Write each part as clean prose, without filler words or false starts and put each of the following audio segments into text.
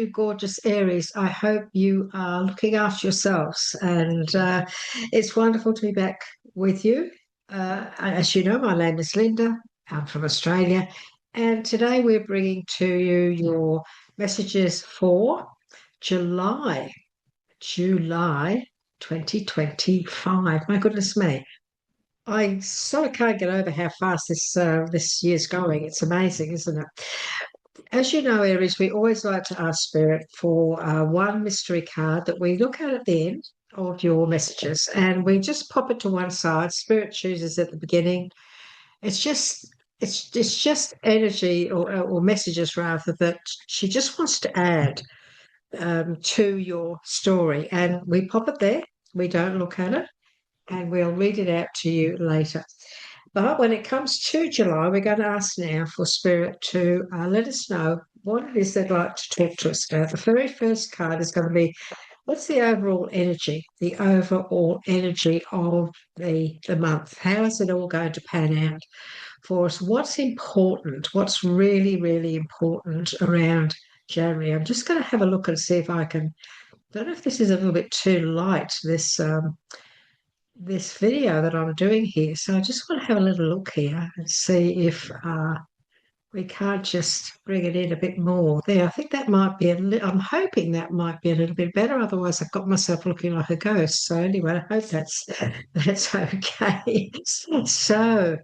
you gorgeous Aries. I hope you are looking after yourselves. And it's wonderful to be back with you. As you know, my name is Linda. I'm from Australia. And today we're bringing to you your messages for July, July 2025. My goodness me. I sort of can't get over how fast this year's going. It's amazing, isn't it? As you know, Aries, we always like to ask Spirit for one mystery card that we look at the end of your messages, and we just pop it to one side. Spirit chooses at the beginning. It's just it's just energy or messages rather that she just wants to add to your story, and we pop it there. We don't look at it, and we'll read it out to you later. But when it comes to July, we're going to ask now for Spirit to let us know what it is they'd like to talk to us about. The very first card is going to be, what's the overall energy? The overall energy of the month. How is it all going to pan out for us? What's important? What's really, really important around January? I'm just going to have a look and see if I can. I don't know if this is a little bit too light, this video that I'm doing here. So I just want to have a little look here and see if we can't just bring it in a bit more. There, I think that might be I'm hoping that might be a little bit better. Otherwise, I've got myself looking like a ghost. So anyway, I hope that's okay. So,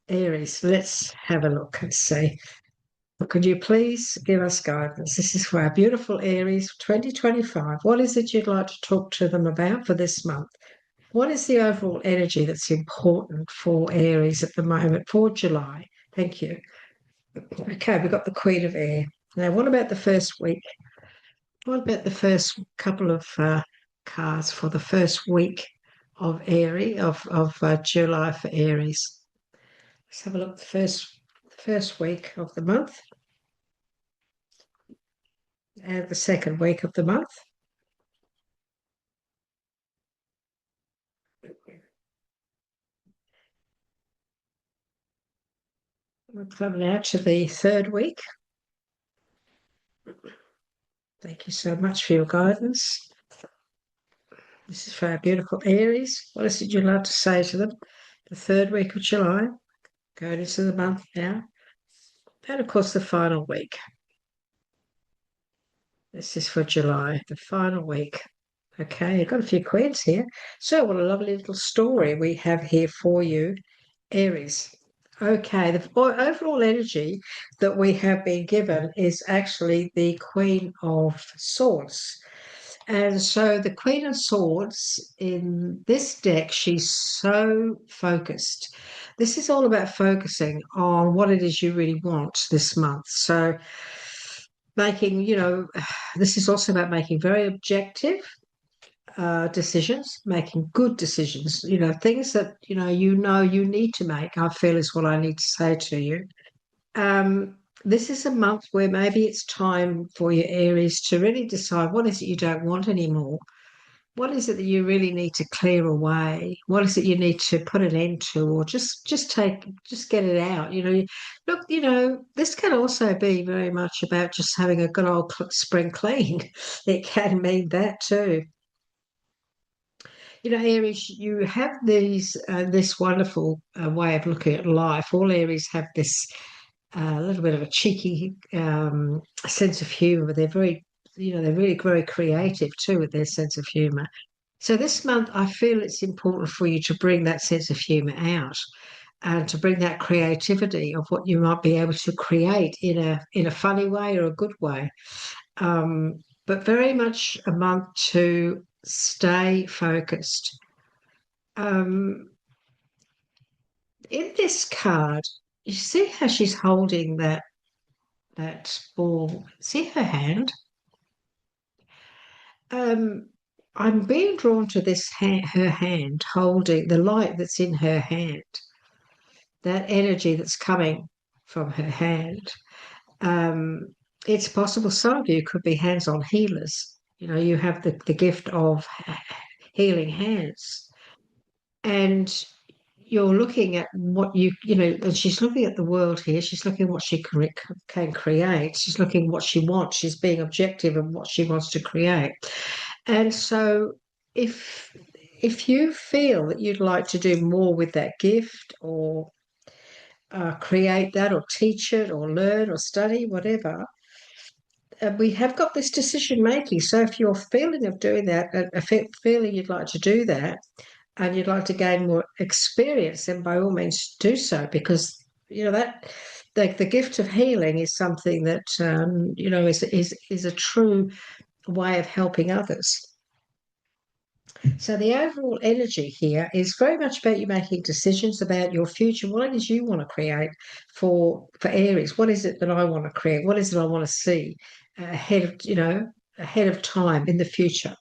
Aries, let's have a look and see. Could you please give us guidance? This is for our beautiful Aries 2025. What is it you'd like to talk to them about for this month? What is the overall energy that's important for Aries at the moment for July? Thank you. Okay, we've got the Queen of Air. Now, what about the first week? What about the first couple of cards for the first week of Aries of July for Aries? Let's have a look. The first week of the month and the second week of the month. We're coming out to the third week. Thank you so much for your guidance. This is for our beautiful Aries. What is it you'd like to say to them? The third week of July, going into the month now. And of course, the final week. This is for July, the final week. Okay, I've got a few queens here. So, what a lovely little story we have here for you, Aries. Okay, the overall energy that we have been given is actually the Queen of Swords. And so the Queen of Swords in this deck, she's so focused. This is all about focusing on what it is you really want this month. So making, this is also about making very objective decisions, making good decisions, things that, you need to make, I feel is what I need to say to you. This is a month where maybe it's time for your Aries to really decide what is it you don't want anymore. What is it that you really need to clear away? What is it you need to put an end to, or just get it out? Look, this can also be very much about just having a good old spring clean. It can mean that too. Aries, you have this wonderful way of looking at life. All Aries have this a little bit of a cheeky sense of humour. They're they're really very creative too with their sense of humour. So this month, I feel it's important for you to bring that sense of humour out and to bring that creativity of what you might be able to create in a funny way or a good way. But very much a month to stay focused. In this card, you see how she's holding that ball. See her hand? I'm being drawn to this her hand holding the light that's in her hand, that energy that's coming from her hand. It's possible some of you could be hands-on healers. You have the gift of healing hands. And you're looking at what and she's looking at the world here. She's looking at what she can create. She's looking at what she wants. She's being objective in what she wants to create. And so if if you feel that you'd like to do more with that gift, or create that, or teach it, or learn, or study, whatever, we have got this decision making. So if you're feeling of doing that, feeling you'd like to do that, and you'd like to gain more experience, then by all means do so, because that the gift of healing is something that is a true way of helping others. So the overall energy here is very much about you making decisions about your future. What it is you want to create for Aries? What is it that I want to create? What is it I want to see ahead of time in the future?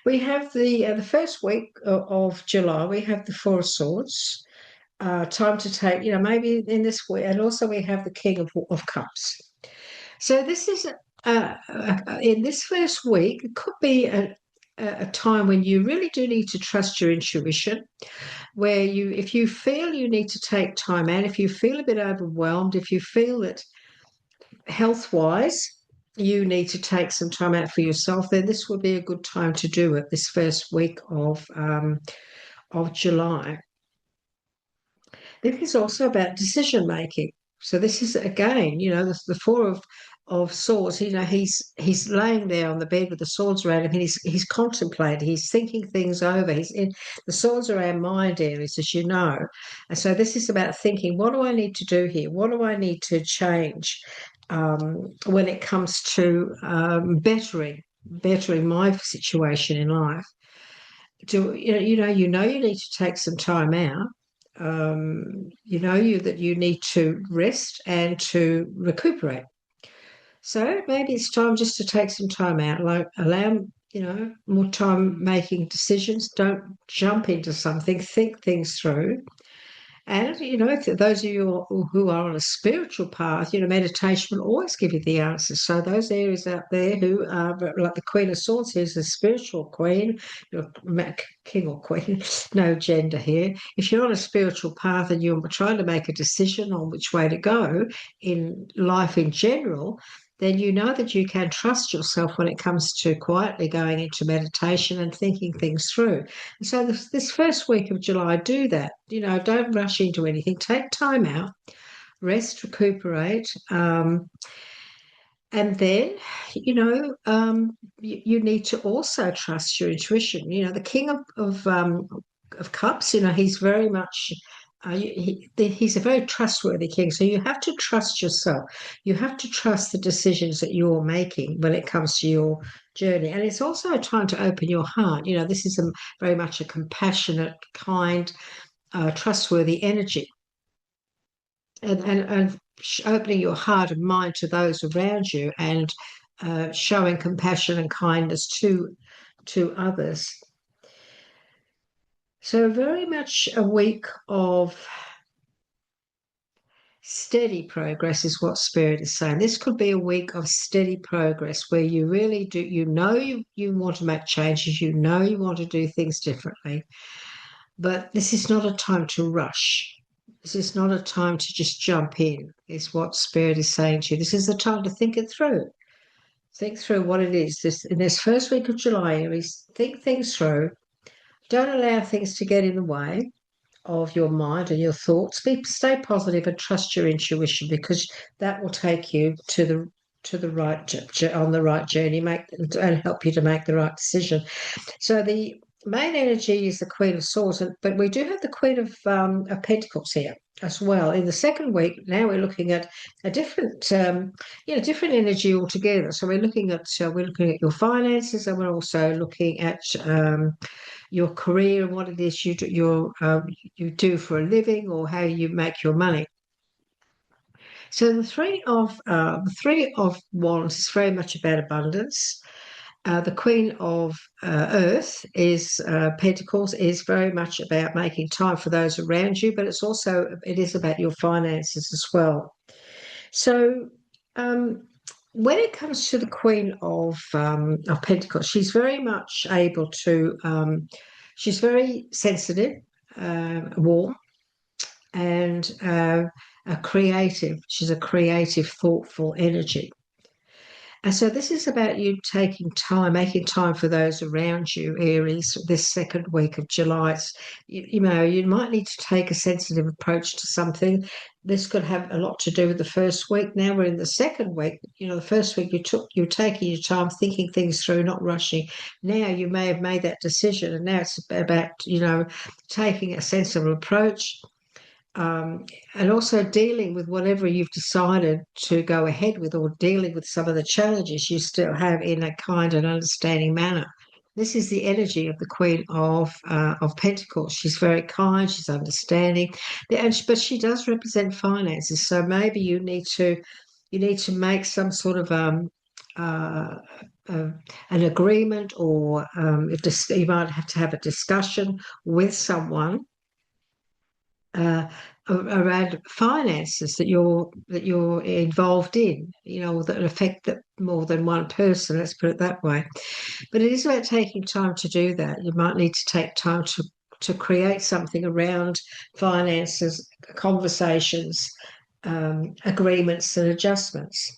We have the first week of July. We have the Four of Swords. Time to take, maybe in this week, and also we have the King of Cups. So this is in this first week. It could be a time when you really do need to trust your intuition, where if you feel you need to take time out, if you feel a bit overwhelmed, if you feel that health-wise you need to take some time out for yourself, then this would be a good time to do it, this first week of July. This is also about decision making. So this is again, the Four of Swords. He's laying there on the bed with the swords around him, and he's contemplating, he's thinking things over. He's in the swords are our mind areas, as you know, and so this is about thinking: what do I need to do here? What do I need to change when it comes to bettering my situation in life? You need to take some time out. That you need to rest and to recuperate. So maybe it's time just to take some time out, like allow more time making decisions. Don't jump into something. Think things through. And, if those of you who are on a spiritual path, meditation will always give you the answers. So those areas out there who are like the Queen of Swords, who's a spiritual queen, king or queen, no gender here. If you're on a spiritual path and you're trying to make a decision on which way to go in life in general, then you know that you can trust yourself when it comes to quietly going into meditation and thinking things through. And so this first week of July, do that. Don't rush into anything. Take time out, rest, recuperate, and then, you need to also trust your intuition. The King of Cups, he's very much he's a very trustworthy king. So you have to trust yourself. You have to trust the decisions that you're making when it comes to your journey. And it's also a time to open your heart. This is very much a compassionate, kind, trustworthy energy. And opening your heart and mind to those around you, and showing compassion and kindness to others. So very much a week of steady progress is what Spirit is saying. This could be a week of steady progress where you really do, you want to make changes, you want to do things differently. But this is not a time to rush. This is not a time to just jump in, is what Spirit is saying to you. This is the time to think it through. Think through what it is. In this first week of July, Aries, think things through. Don't allow things to get in the way of your mind and your thoughts. Stay positive and trust your intuition, because that will take you to the right journey, and help you to make the right decision. So the main energy is the Queen of Swords, but we do have the Queen of Pentacles here as well. In the second week, now we're looking at a different, different energy altogether. So we're looking at your finances, and we're also looking at your career and what it is you do for a living, or how you make your money. So the three of Wands is very much about abundance. The Queen of Earth is Pentacles is very much about making time for those around you, but it is about your finances as well. So when it comes to the Queen of Pentacles, she's very much able to. She's very sensitive. warm, and a creative. She's a creative, thoughtful energy. And so this is about you taking time, making time for those around you, Aries, this second week of July. You might need to take a sensitive approach to something. This could have a lot to do with the first week. Now we're in the second week. The first week you're taking your time, thinking things through, not rushing. Now you may have made that decision, and now it's about, taking a sensible approach, and also dealing with whatever you've decided to go ahead with, or dealing with some of the challenges you still have in a kind and understanding manner. This is the energy of the Queen of Pentacles. She's very kind, she's understanding, but she does represent finances. So maybe you need to make some sort of uh, an agreement, or you might have to have a discussion with someone uh, around finances that you're involved in, that affect that more than one person. Let's put it that way. But it is about taking time to do that. You might need to take time to create something around finances, conversations, agreements, and adjustments.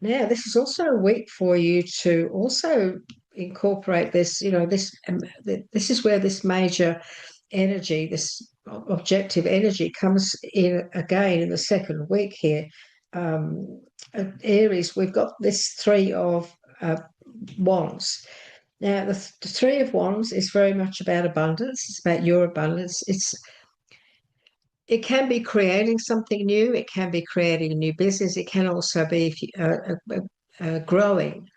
Now, this is also a week for you to also incorporate this. This is where this major energy, this objective energy, comes in again in the second week here. Aries, we've got this Three of Wands. Now, the Three of Wands is very much about abundance. It's about your abundance. It can be creating something new. It can be creating a new business. It can also be if you, growing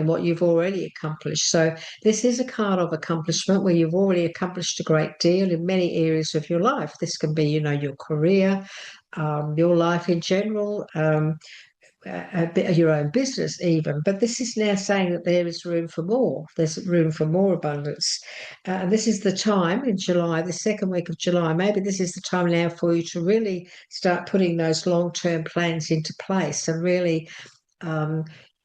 what you've already accomplished. So this is a card of accomplishment where you've already accomplished a great deal in many areas of your life. This can be, your career, your life in general, your own business even. But this is now saying that there is room for more. There's room for more abundance. And this is the time in July, the second week of July. Maybe this is the time now for you to really start putting those long-term plans into place, and really,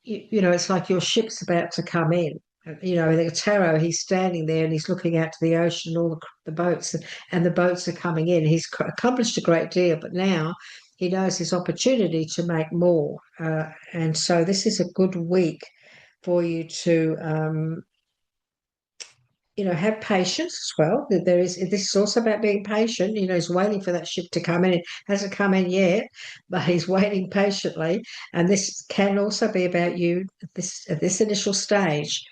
it's like your ship's about to come in. The tarot, he's standing there and he's looking out to the ocean, and all the boats, and the boats are coming in. He's accomplished a great deal, but now he knows his opportunity to make more. And so this is a good week for you to have patience as well. This is also about being patient. He's waiting for that ship to come in. It hasn't come in yet, but he's waiting patiently. And this can also be about you at this initial stage.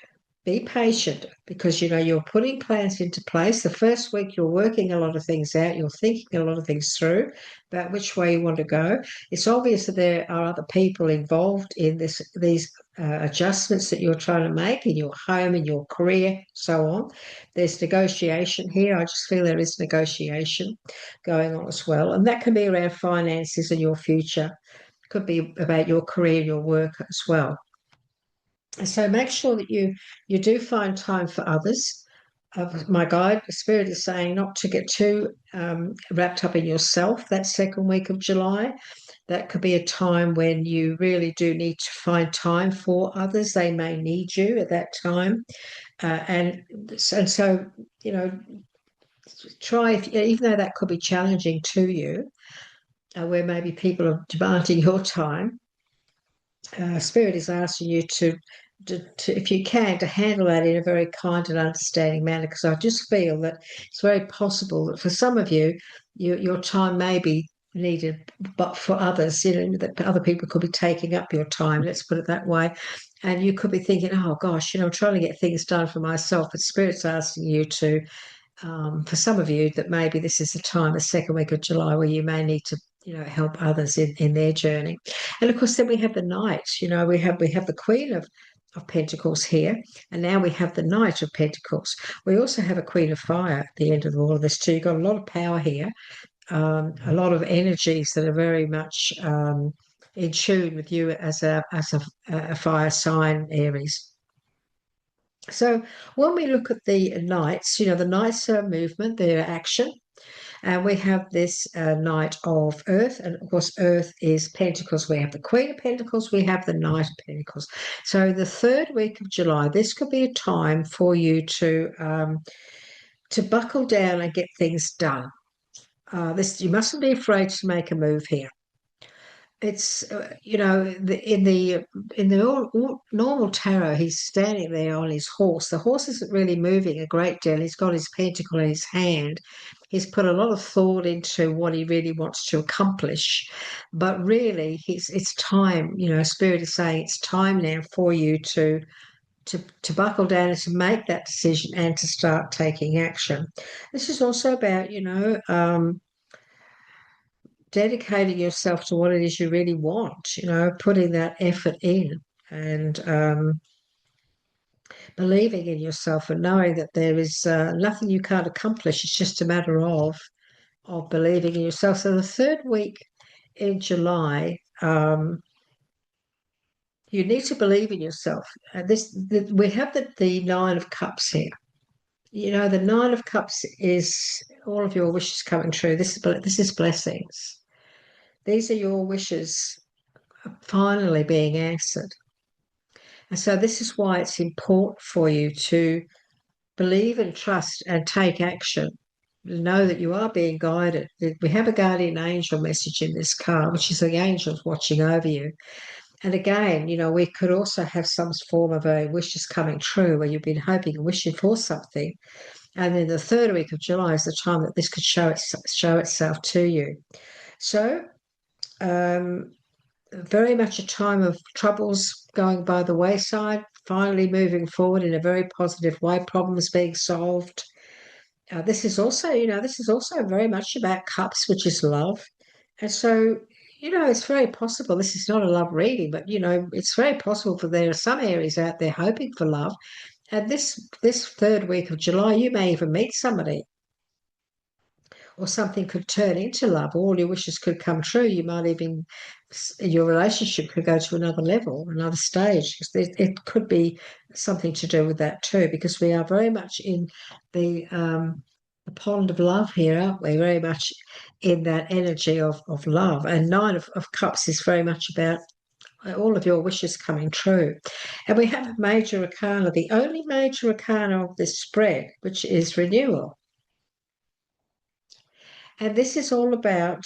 Be patient, because you're putting plans into place. The first week you're working a lot of things out. You're thinking a lot of things through about which way you want to go. It's obvious that there are other people involved in these adjustments that you're trying to make in your home, in your career, so on. There's negotiation here. I just feel there is negotiation going on as well, and that can be around finances and your future. It could be about your career, your work as well. So make sure that you do find time for others. My guide, the spirit, is saying not to get too wrapped up in yourself that second week of July. That could be a time when you really do need to find time for others. They may need you at that time. And so, try, even though that could be challenging to you, where maybe people are demanding your time, Spirit is asking you to, if you can, to handle that in a very kind and understanding manner, because I just feel that it's very possible that for some of you, your time may be needed, but for others, that other people could be taking up your time, let's put it that way. And you could be thinking, oh gosh, I'm trying to get things done for myself, but Spirit's asking you to, for some of you, that maybe this is the time, the second week of July, where you may need to, help others in their journey. And of course, then we have the Knight. We have the Queen of Pentacles here, and now we have the Knight of Pentacles. We also have a Queen of Fire at the end of all of this too. You've got a lot of power here, a lot of energies that are very much in tune with you as a fire sign, Aries. So when we look at the Knights, the Knights are movement, they're action. And we have this Knight of Earth. And of course, Earth is Pentacles. We have the Queen of Pentacles, we have the Knight of Pentacles. So the third week of July, this could be a time for you to buckle down and get things done. This you mustn't be afraid to make a move here. It's in the normal tarot, he's standing there on his horse. The horse isn't really moving a great deal. He's got his pentacle in his hand. He's put a lot of thought into what he really wants to accomplish, but really, it's time. Spirit is saying it's time now for you to buckle down and to make that decision and to start taking action. This is also about dedicating yourself to what it is you really want, putting that effort in and believing in yourself and knowing that there is nothing you can't accomplish. It's just a matter of believing in yourself. So the third week in July, you need to believe in yourself. And we have the Nine of Cups here. The Nine of Cups is all of your wishes coming true. This is blessings. These are your wishes finally being answered. And so this is why it's important for you to believe and trust and take action. Know that you are being guided. We have a guardian angel message in this card, which is the angels watching over you. And again, we could also have some form of a wishes coming true where you've been hoping and wishing for something. And then the third week of July is the time that this could show itself to you. So, very much a time of troubles going by the wayside, finally moving forward in a very positive way, problems being solved. This is also very much about cups, which is love. And so, it's very possible. This is not a love reading, but it's very possible for there are some Aries out there hoping for love. And this third week of July, you may even meet somebody, or something could turn into love. All your wishes could come true. You might even, your relationship could go to another level, another stage. It could be something to do with that too, because we are very much in the pond of love here, aren't we? Very much in that energy of love. And Nine of Cups is very much about all of your wishes coming true. And we have a major arcana, the only major arcana of this spread, which is renewal. And this is all about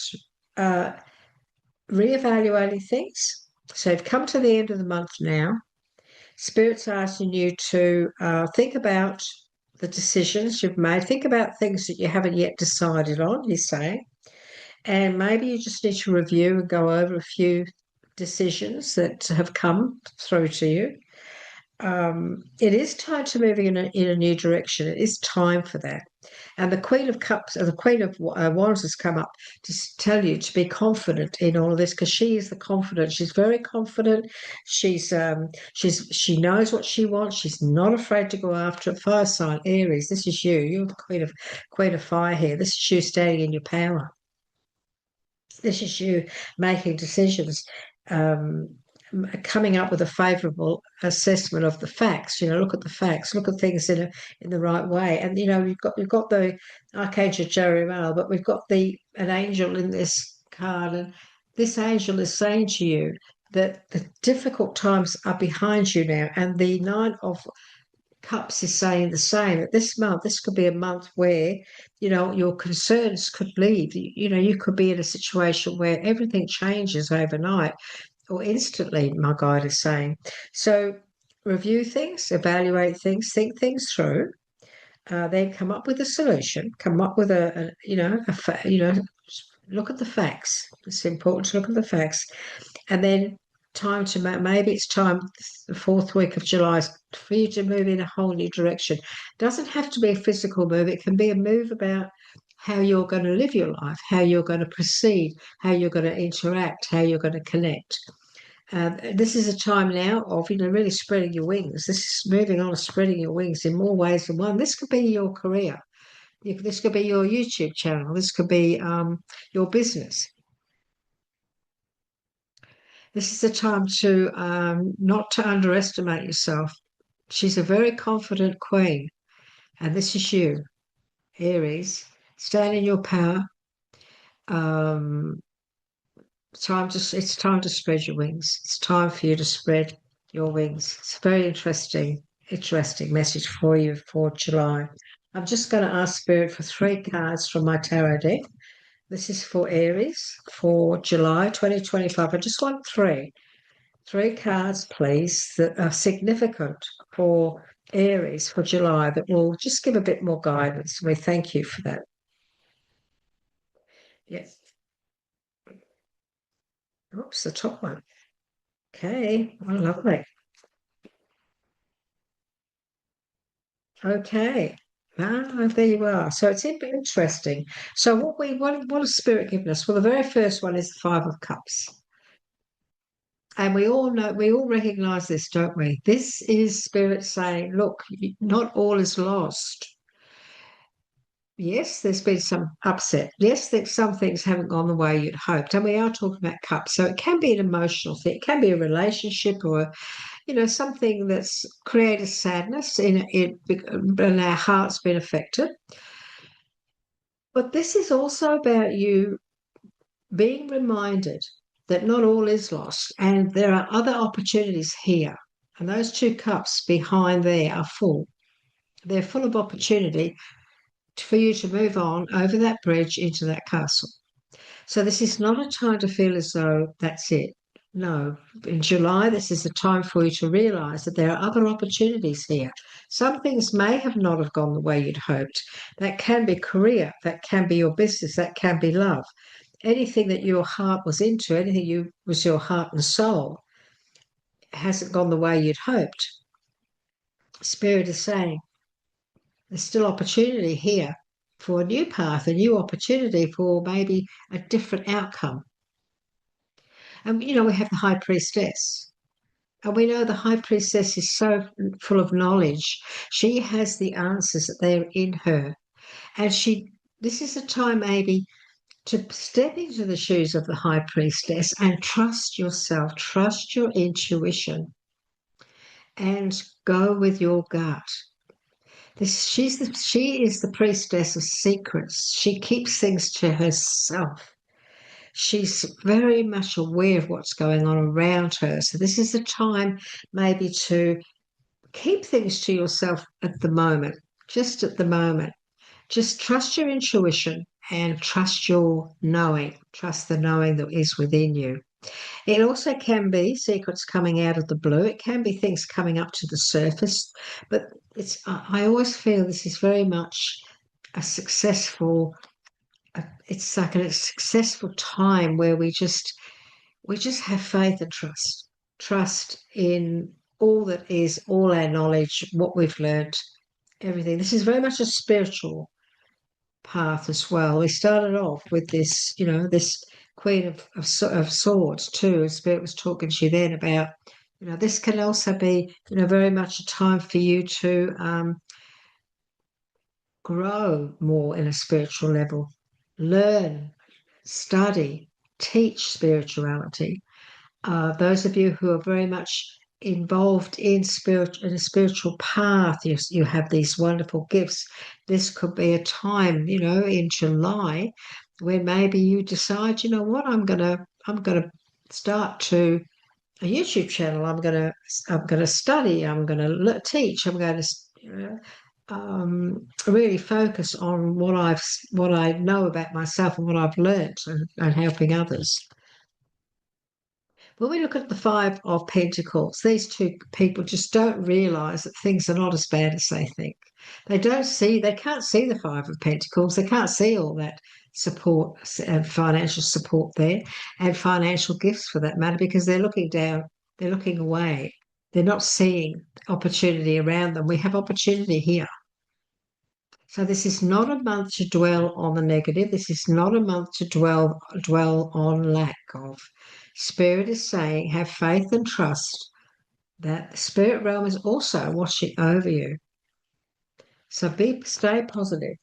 reevaluating things. So you've come to the end of the month now. Spirit's asking you to think about the decisions you've made. Think about things that you haven't yet decided on, he's saying. And maybe you just need to review and go over a few decisions that have come through to you. It is time to move in a new direction. It is time for that. And the Queen of Cups, or the Queen of Wands has come up to tell you to be confident in all of this, because she is the confident. She's very confident. She knows what she wants. She's not afraid to go after it. Fire sign, Aries, this is you. You're the Queen of Fire here. This is you standing in your power. This is you making decisions. Coming up with a favourable assessment of the facts. Look at the facts, look at things in the right way. And you've got the Archangel Jeremiah, but we've got an angel in this card, and this angel is saying to you that the difficult times are behind you now. And the Nine of Cups is saying the same. That this month, this could be a month where your concerns could leave. You could be in a situation where everything changes overnight or instantly, my guide is saying. So review things, evaluate things, think things through, then come up with a solution, come up with look at the facts. It's important to look at the facts. And then maybe it's time, the fourth week of July, for you to move in a whole new direction. It doesn't have to be a physical move. It can be a move about how you're going to live your life, how you're going to proceed, how you're going to interact, how you're going to connect. This is a time now of really spreading your wings. This is moving on and spreading your wings in more ways than one. This could be your career. This could be your YouTube channel. This could be your business. This is a time to not to underestimate yourself. She's a very confident queen, and this is you, Aries. Stand in your power. Um, it's time to spread your wings. It's time for you to spread your wings. It's a very interesting message for you for July. I'm just going to ask Spirit for three cards from my tarot deck. This is for Aries for July 2025. I just want three cards, please, that are significant for Aries for July that will just give a bit more guidance. We thank you for that. Yes. Oops, the top one. Okay, well, lovely. Okay. Ah, there you are. So it's interesting. So what has Spirit given us? Well, the very first one is the Five of Cups. And we all recognize this, don't we? This is Spirit saying, look, not all is lost. Yes, there's been some upset. Yes, that some things haven't gone the way you'd hoped. And we are talking about cups. So it can be an emotional thing. It can be a relationship or, something that's created sadness in it, and our heart's been affected. But this is also about you being reminded that not all is lost and there are other opportunities here. And those two cups behind there are full. They're full of opportunity for you to move on over that bridge into that castle. So this is not a time to feel as though that's it. No, in July, this is the time for you to realize that there are other opportunities here. Some things may have not have gone the way you'd hoped. That can be career, that can be your business, that can be love. Anything that your heart was into, anything you was your heart and soul, hasn't gone the way you'd hoped. Spirit is saying there's still opportunity here for a new path, a new opportunity for maybe a different outcome. And we have the High Priestess. And we know the High Priestess is so full of knowledge. She has the answers that they're in her. And this is a time maybe to step into the shoes of the High Priestess and trust yourself, trust your intuition, and go with your gut. She is the priestess of secrets. She keeps things to herself. She's very much aware of what's going on around her. So this is the time maybe to keep things to yourself at the moment, just at the moment. Just trust your intuition and trust your knowing. Trust the knowing that is within you. It also can be secrets coming out of the blue. It can be things coming up to the surface, but I always feel this is very much a successful. It's like a successful time where we just have faith and trust in all that is, all our knowledge, what we've learned, everything. This is very much a spiritual path as well. We started off with this, this Queen of Swords too. Spirit was talking to you then about, this can also be, very much a time for you to grow more in a spiritual level, learn, study, teach spirituality. Those of you who are very much involved in a spiritual path, you have these wonderful gifts. This could be a time, in July, where maybe you decide, what, I'm gonna start to a YouTube channel. I'm gonna study. I'm gonna teach. I'm going to really focus on what I know about myself and what I've learnt and helping others. When we look at the Five of Pentacles, these two people just don't realize that things are not as bad as they think. They can't see the Five of Pentacles. They can't see all that support and financial support there and financial gifts for that matter because they're looking down, they're looking away. They're not seeing opportunity around them. We have opportunity here. So this is not a month to dwell on the negative. This is not a month to dwell on lack of. Spirit is saying, have faith and trust that the spirit realm is also watching over you. So stay positive,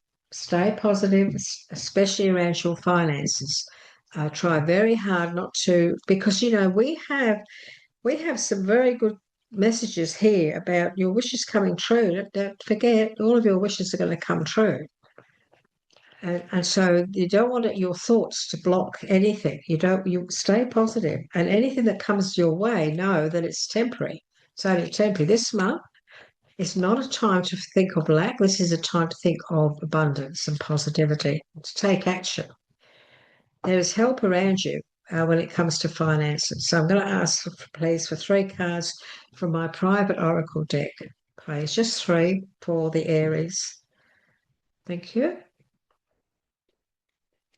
especially around your finances. Try very hard not to, because we have some very good messages here about your wishes coming true. Don't forget, all of your wishes are going to come true. And so you don't want your thoughts to block anything. You stay positive, and anything that comes your way, know that it's temporary. It's only temporary. This month, it's not a time to think of lack. This is a time to think of abundance and positivity, to take action. There is help around you when it comes to finances. So I'm going to ask, please, for 3 cards from my private oracle deck. Please, just 3 for the Aries. Thank you.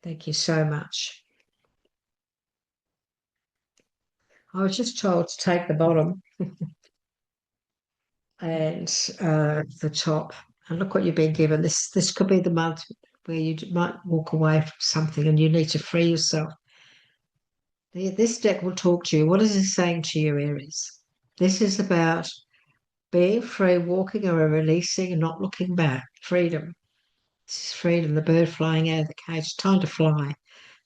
Thank you so much. I was just told to take the bottom and the top. And look what you've been given. This could be the month where you might walk away from something and you need to free yourself. This deck will talk to you. What is it saying to you, Aries? This is about being free, walking or releasing and not looking back. Freedom. This is freedom, the bird flying out of the cage. Time to fly.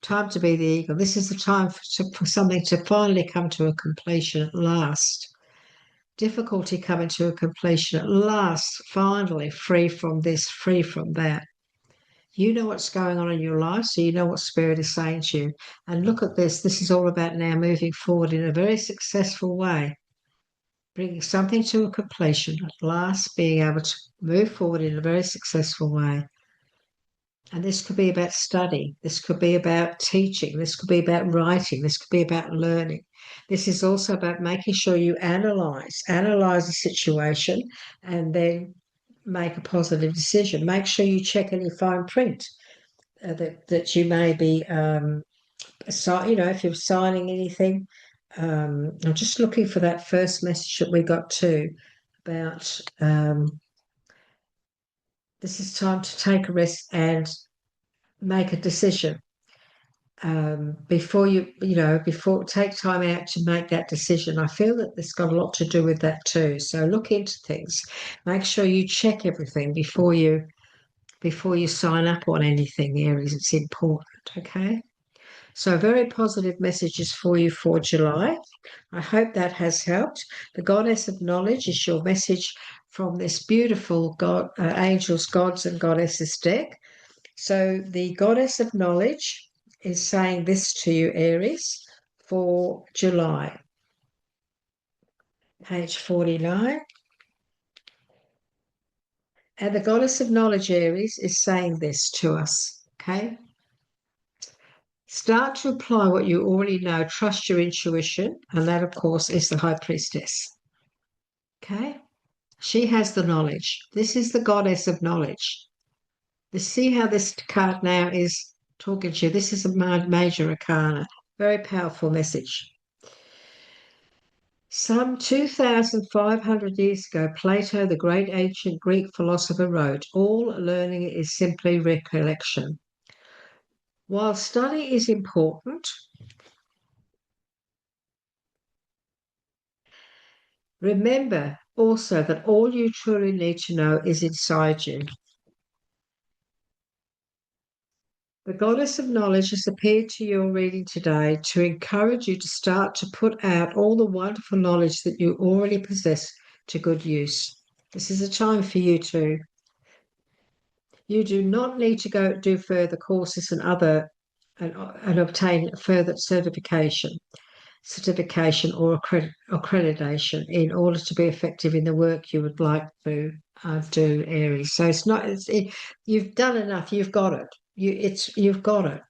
Time to be the eagle. This is the time for something to finally come to a completion at last. Difficulty coming to a completion at last, finally, free from this, free from that. You know what's going on in your life, so you know what Spirit is saying to you. And look at this. This is all about now moving forward in a very successful way, bringing something to a completion, at last being able to move forward in a very successful way. And this could be about study. This could be about teaching. This could be about writing. This could be about learning. This is also about making sure you analyze the situation and then make a positive decision. Make sure you check any fine print that you may be, if you're signing anything. I'm just looking for that first message that we got too about this is time to take a rest and make a decision. Before before take time out to make that decision. I feel that this got a lot to do with that too. So look into things. Make sure you check everything before you sign up on anything, Aries. It's important, okay? So very positive messages for you for July. I hope that has helped. The Goddess of Knowledge is your message from this beautiful Angels, Gods and Goddesses deck. So the Goddess of Knowledge is saying this to you, Aries, for July. Page 49. And the Goddess of Knowledge, Aries, is saying this to us, okay? Start to apply what you already know. Trust your intuition. And that, of course, is the High Priestess, okay? She has the knowledge. This is the Goddess of Knowledge. See how this card now is talking to you. This is a major arcana. Very powerful message. Some 2,500 years ago, Plato, the great ancient Greek philosopher, wrote, "All learning is simply recollection." While study is important, remember also that all you truly need to know is inside you. The Goddess of Knowledge has appeared to your reading today to encourage you to start to put out all the wonderful knowledge that you already possess to good use. This is a time for you to. You do not need to go do further courses and obtain further certification or accreditation in order to be effective in the work you would like to do, Aries. So it's not. You've done enough. You've got it. You've got it.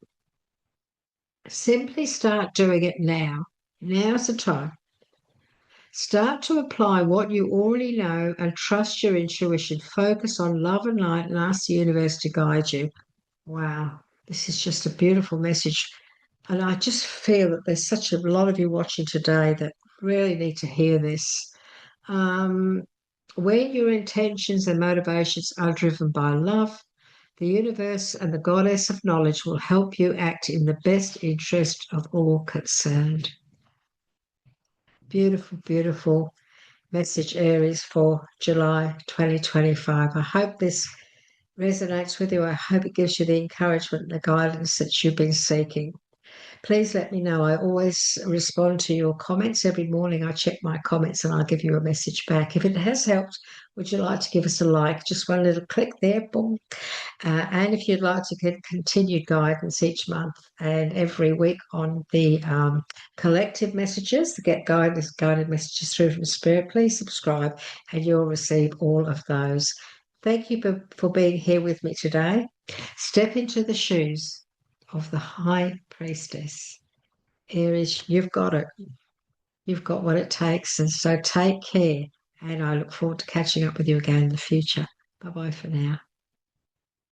Simply start doing it now. Now's the time. Start to apply what you already know and trust your intuition. Focus on love and light and ask the universe to guide you. Wow, this is just a beautiful message. And I just feel that there's such a lot of you watching today that really need to hear this. When your intentions and motivations are driven by love, the universe and the Goddess of Knowledge will help you act in the best interest of all concerned. Beautiful, beautiful message, Aries, for July 2025. I hope this resonates with you. I hope it gives you the encouragement and the guidance that you've been seeking. Please let me know. I always respond to your comments every morning. I check my comments and I'll give you a message back. If it has helped, would you like to give us a like? Just one little click there, boom. And if you'd like to get continued guidance each month and every week on the collective messages, to get guided messages through from Spirit, please subscribe and you'll receive all of those. Thank you for being here with me today. Step into the shoes of the High Priestess. Aries, you've got it. You've got what it takes. And so take care. And I look forward to catching up with you again in the future. Bye bye for now.